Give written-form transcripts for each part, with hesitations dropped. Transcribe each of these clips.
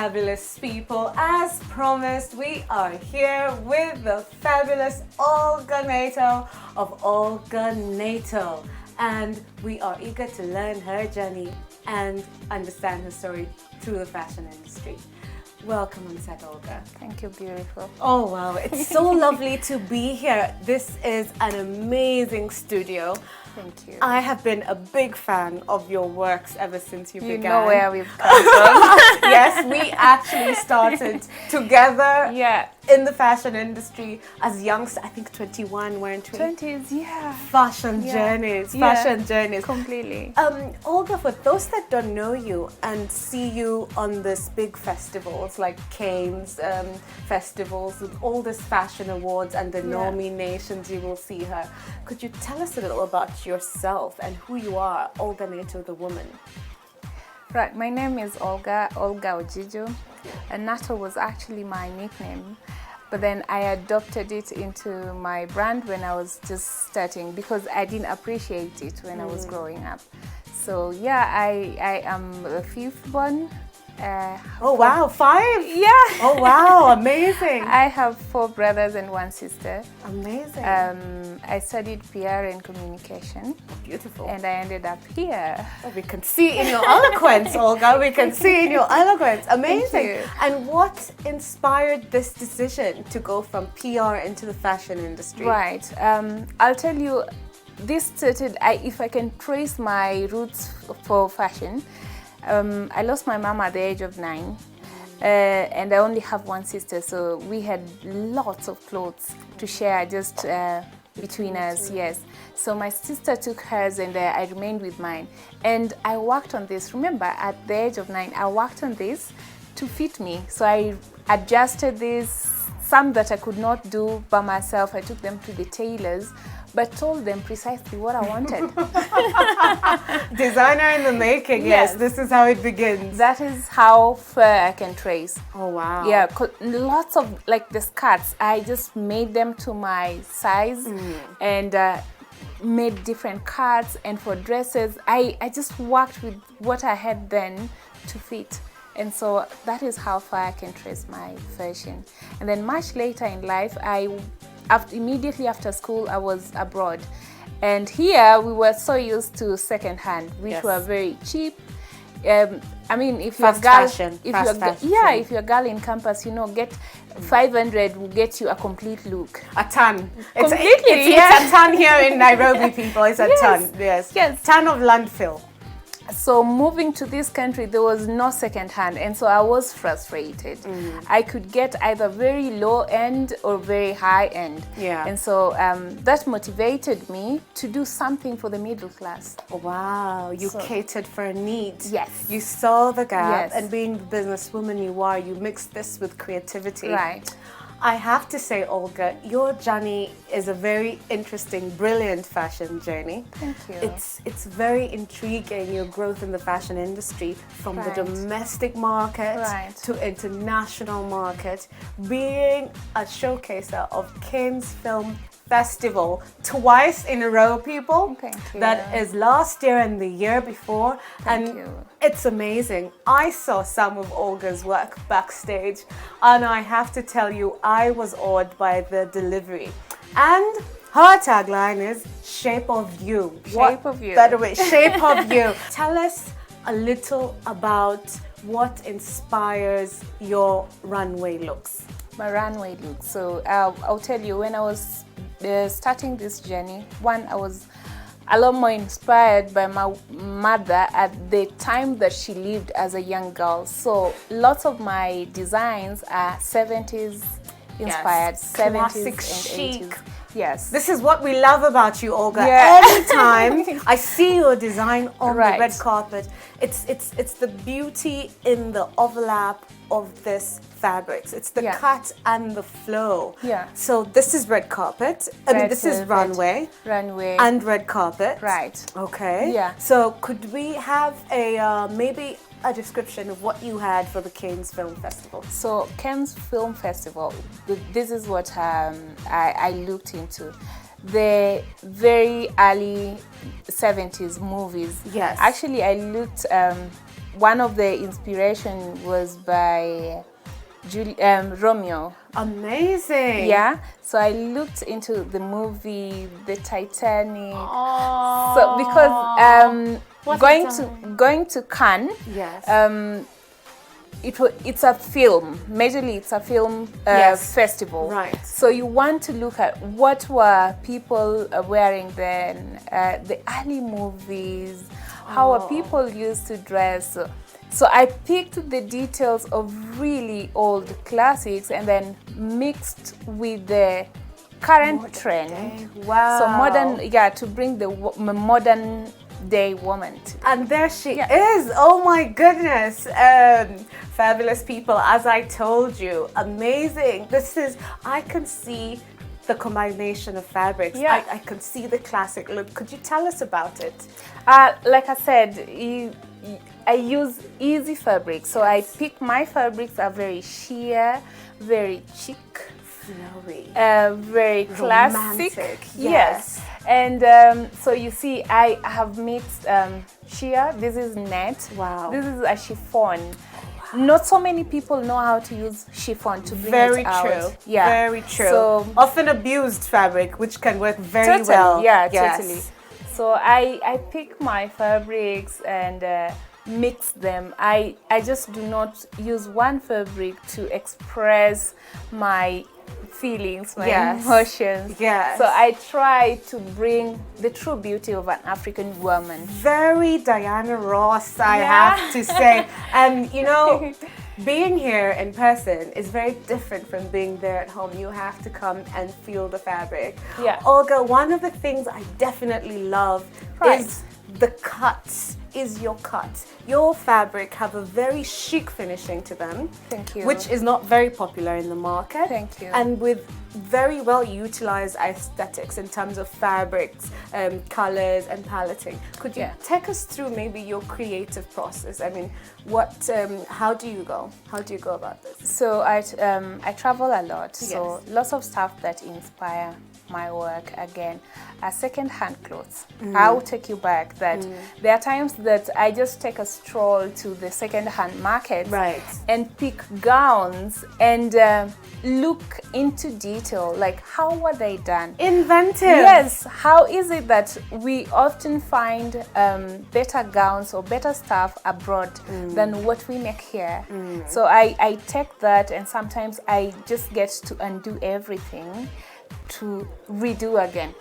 fabulous people. As promised, we are here with the fabulous Aulgah Ojijo of Aulgah Ojijo. And we are eager to learn her journey and understand her story through the fashion industry. Welcome on set, Aulgah. Thank you, beautiful. Oh wow, it's so lovely to be here. This is an amazing studio. Thank you. I have been a big fan of your works ever since you began. You know where we've come from. Yes, we actually started together in the fashion industry as youngsters. I think 21, weren't we? 20s, yeah. Fashion journeys, fashion journeys. Completely. Aulgah, for those that don't know you and see you on this big festivals like Cannes festivals with all these fashion awards and the nominations, you will see her. Could you tell us a little about yourself and who you are, Aulgah Ojijo, the woman? Right, my name is Aulgah Ojijo, and Nato was actually my nickname, but then I adopted it into my brand when I was just starting because I didn't appreciate it when I was growing up. So yeah, I am the fifth born. Oh wow, 5? Yeah. Oh wow, amazing. I have 4 brothers and 1 sister. Amazing. I studied PR and communication. Beautiful. And I ended up here. Oh, we can see in your eloquence, Aulgah. We can see in your eloquence. Amazing. Thank you. And what inspired this decision to go from PR into the fashion industry? Right. I'll tell you, this started, if I can trace my roots for fashion, I lost my mom at the age of 9. And I only have 1 sister, so we had lots of clothes to share just between us, yes. So my sister took hers and I remained with mine. And I worked on this. Remember, at the age of 9, I worked on this to fit me. So I adjusted this, some that I could not do by myself. I took them to the tailors, but told them precisely what I wanted. Designer in the making, yes. This is how it begins. That is how far I can trace. Oh wow. Yeah, lots of like the skirts, I just made them to my size and made different cuts, and for dresses, I just worked with what I had then to fit. And so that is how far I can trace my fashion. And then much later in life, immediately after school, I was abroad. And here we were so used to secondhand, which were very cheap. I mean, if you're if you're a girl in campus, you know, get 500 will get you a complete look. A ton. Completely, it's a ton here in Nairobi, people. It's a ton. Yes. Ton of landfill. So moving to this country, there was no second hand, and so I was frustrated. I could get either very low end or very high end. Yeah. And so that motivated me to do something for the middle class. Oh, wow, you catered for a need. Yes. You saw the gap, and being the businesswoman you are, you mixed this with creativity. Right. I have to say, Aulgah, your journey is a very interesting, brilliant fashion journey. Thank you. It's very intriguing, your growth in the fashion industry, from the domestic market to international market, being a showcaser of Cannes Film Festival twice in a row, people. Thank you. That is last year and the year before. Thank you. It's amazing. I saw some of Aulgah's work backstage, and I have to tell you, I was awed by the delivery. And her tagline is "Shape of You." Shape of You. Better way, Shape of You. Tell us a little about what inspires your runway looks. My runway look. So I'll tell you, when I was starting this journey, I was a lot more inspired by my mother at the time that she lived as a young girl. So lots of my designs are 70s inspired, 70s classic and chic. 80s. Yes. This is what we love about you, Aulgah. Yeah. Anytime I see your design on the red carpet, it's the beauty in the overlap of this fabrics. It's the cut and the flow. Yeah. So this is red carpet. This is runway. Runway. And red carpet. Right. Okay. Yeah. So could we have a maybe a description of what you had for the Cannes Film Festival? So Cannes Film Festival, this is what I looked into. The very early 70s movies. Yes. Actually, I looked one of the inspiration was by Romeo. Amazing. Yeah, so I looked into the movie, the Titanic. Oh, So because what going to Cannes, yes, it's a film. Majorly, it's a film Yes. festival. Right. So you want to look at what were people wearing then, the early movies, how are people used to dress. So I picked the details of really old classics and then mixed with the current trend. Wow. So modern, yeah, to bring the modern day woman to. And there she is. Oh my goodness. Fabulous people, as I told you, amazing. I can see the combination of fabrics. Yeah. I can see the classic look. Could you tell us about it? Like I said, I use easy fabrics. So I pick my fabrics are very sheer, very chic, Snowy. very classic. Romantic, Yes. And so you see, I have mixed sheer. This is net. Wow. This is a chiffon. Not so many people know how to use chiffon to bring Very it out. true. Yeah. Very true. So often abused fabric, which can work very totally, well. yeah, Yes. totally. So I pick my fabrics and mix them. I just do not use one fabric to express my feelings, my emotions. Yes. So I try to bring the true beauty of an African woman. Very Diana Ross, I have to say. And you know, being here in person is very different from being there at home. You have to come and feel the fabric. Yeah. Aulgah, one of the things I definitely love Right. is the cuts. Is your cuts. Your fabric have a very chic finishing to them. Thank you. Which is not very popular in the market. Thank you. And with very well utilized aesthetics in terms of fabrics, colors and paletting. Could you take us through maybe your creative process? I mean, how do you go? How do you go about this? So I travel a lot. So lots of stuff that inspire my work again are second-hand clothes. I will take you back that there are times that I just take a stroll to the second-hand market and pick gowns and look into detail, like how were they done? Inventive. Yes, how is it that we often find better gowns or better stuff abroad than what we make here? So I take that and sometimes I just get to undo everything to redo again.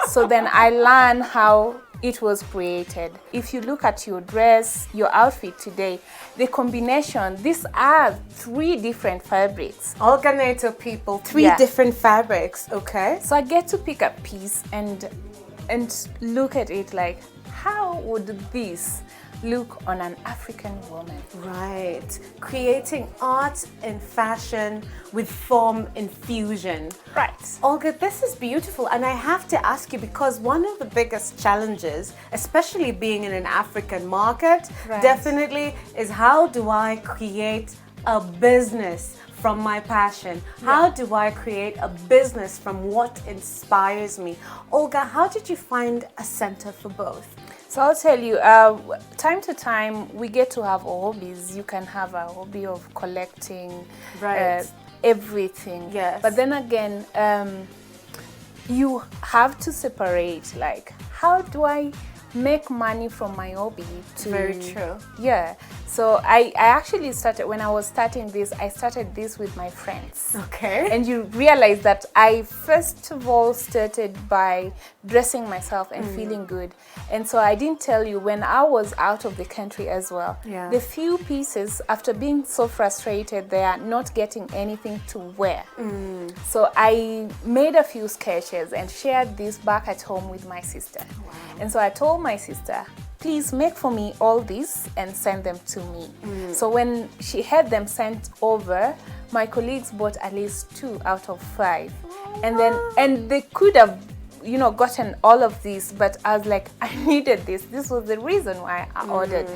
So then I learn how it was created. If you look at your dress, your outfit today, the combination, these are 3 different fabrics. Aulgah Nato people, 3 different fabrics, okay? So I get to pick a piece and look at it like, how would this look on an African woman? Right. Creating art and fashion with form infusion. Right. Aulgah, this is beautiful, and I have to ask you because one of the biggest challenges, especially being in an African market, definitely is how do I create a business from my passion? How do I create a business from what inspires me? Aulgah, how did you find a center for both? So I'll tell you, time to time we get to have hobbies. You can have a hobby of collecting everything. Yes. But then again, you have to separate, like, how do I make money from my hobby to... Very true. Yeah. So I actually started, when I was starting this, I started this with my friends. Okay. And you realize that I first of all started by dressing myself and feeling good. And so I didn't tell you, when I was out of the country as well, the few pieces, after being so frustrated, they are not getting anything to wear. So I made a few sketches and shared this back at home with my sister. Wow. And so I told my sister, please make for me all these and send them to me. So when she had them sent over, my colleagues bought at least 2 out of 5. And they could have, you know, gotten all of these, but I was like, I needed this. This was the reason why I ordered.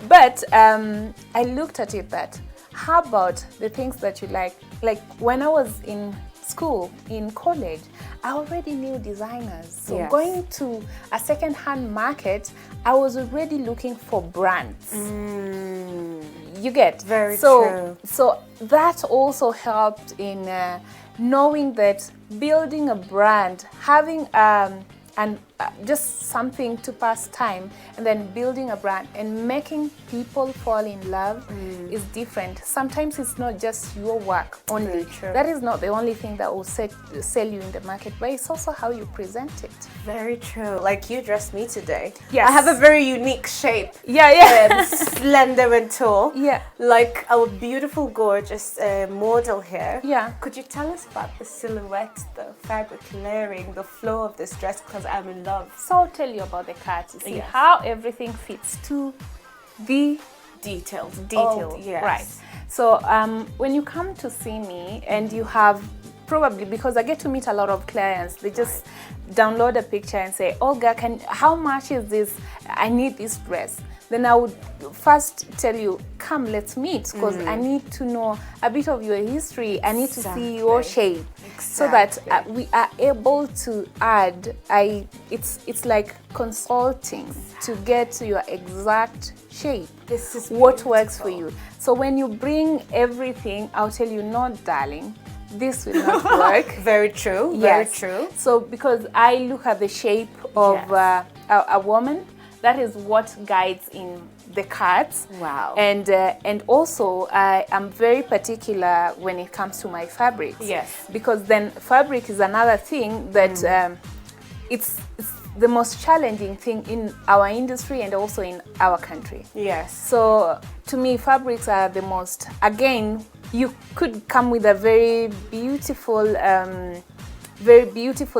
But I looked at it that, how about the things that you like? Like when I was in school, in college, I already knew designers. So going to a second-hand market, I was already looking for brands. You get? Very true. So that also helped in knowing that building a brand, having and just something to pass time, and then building a brand and making people fall in love is different. Sometimes it's not just your work only. That is not the only thing that will sell you in the market, but it's also how you present it. Very true. Like you dressed me today. Yes. I have a very unique shape. Yeah. Slender and tall. Yeah. Like our beautiful, gorgeous model here. Yeah. Could you tell us about the silhouette, the fabric layering, the flow of this dress? Because I'm in love. So I'll tell you about the cut. You see Yes. how everything fits to the Details. detail. Right. So when you come to see me and you have probably, because I get to meet a lot of clients, they just download a picture and say, Olga, how much is this? I need this dress. Then I would first tell you, come, let's meet, because I need to know a bit of your history. I need to see your shape, so that we are able to add. It's like consulting to get to your exact shape. This is what works for you. So when you bring everything, I'll tell you, no, darling, this will not work. Very true. Very true. So because I look at the shape of a woman, that is what guides in the cuts. Wow. And also I am very particular when it comes to my fabrics. Yes. Because then fabric is another thing that it's the most challenging thing in our industry and also in our country. Yes. So to me, fabrics are the most, again, you could come with a very beautiful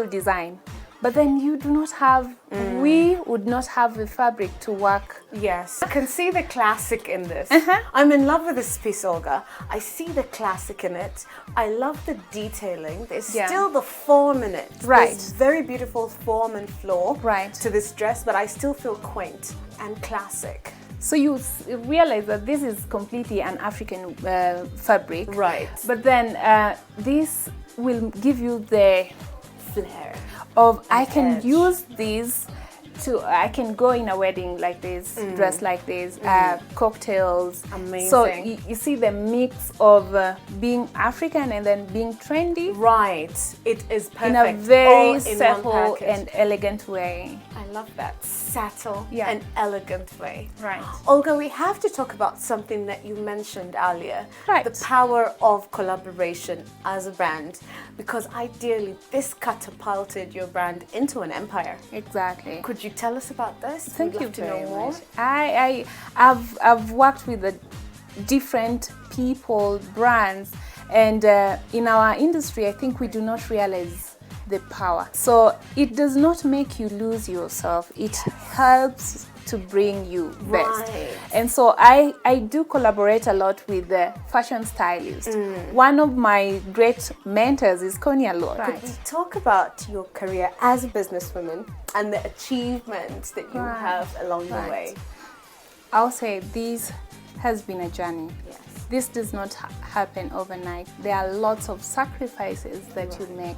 design, but then you do not have, we would not have the fabric to work. Yes. I can see the classic in this. I'm in love with this piece, Olga. I see the classic in it. I love the detailing. There's still the form in it. Right. There's very beautiful form and flow Right. to this dress, but I still feel quaint and classic. So you realize that this is completely an African fabric. Right. But then this will give you the Flair. of I can edge. use these I can go in a wedding like this, dress like this, cocktails. Amazing. So you see the mix of being African and then being trendy. Right. It is perfect. In a All very in subtle one package. and elegant way. I love that. Subtle Yeah. and elegant way. Right. Olga, we have to talk about something that you mentioned earlier. Right. The power of collaboration as a brand. Because ideally, this catapulted your brand into an empire. Exactly. Could you tell us about this? Thank We'd you love to very know more. much. I've worked with the different people, brands, and in our industry, I think we do not realize the power. So it does not make you lose yourself. It helps to bring you best. Right. And so I do collaborate a lot with the fashion stylist. One of my great mentors is Konya Lord. Could we talk about your career as a businesswoman and the achievements that you have along the way? I'll say this has been a journey. Yes. This does not happen overnight. There are lots of sacrifices that you make.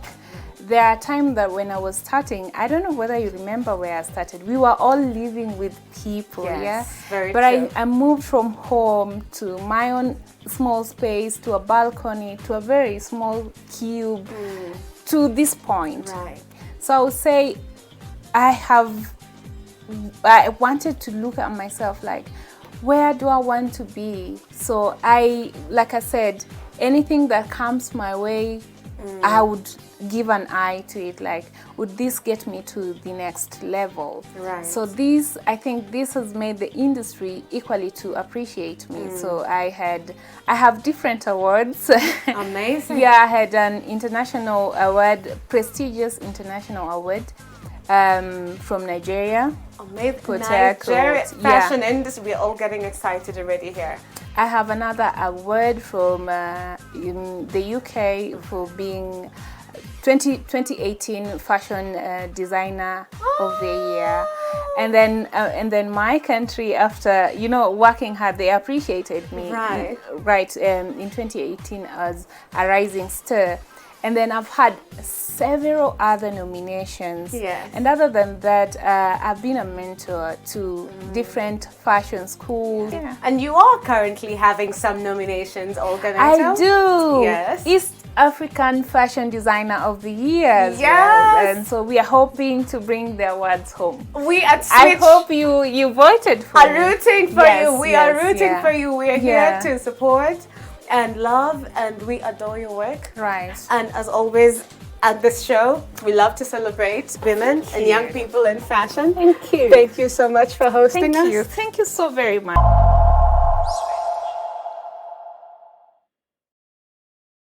There are times that when I was starting, I don't know whether you remember where I started. We were all living with people, very but true. I moved from home to my own small space, to a balcony, to a very small cube, to this point. Right. So I would say I wanted to look at myself like, where do I want to be? So like I said, anything that comes my way, I would give an eye to it, like, would this get me to the next level? Right. So I think this has made the industry equally to appreciate me. So I have different awards. Amazing. Yeah, I had an international award, prestigious international award from Nigeria. Amazing. Nigeria Nigeria fashion industry, we're all getting excited already here. I have another award from in the UK for being 2018 fashion designer of the year, and then my country, after working hard, they appreciated me. Right. In 2018 as a rising star, And then I've had several other nominations. Yes. And other than that, I've been a mentor to different fashion schools. Yeah. And you are currently having some nominations, Aulgah Ojijo? I do. Yes. East African Fashion Designer of the Year as Yes. well. And so we are hoping to bring the awards home. We at Switch I hope you voted for are me. rooting for Yes, you. We yes, are rooting yeah. for you. We are Yeah. here to support and love, and we adore your work. Right. And as always, at this show, we love to celebrate women and young people in fashion. Thank you. Thank you so much for hosting Thank us. you. Thank you so very much.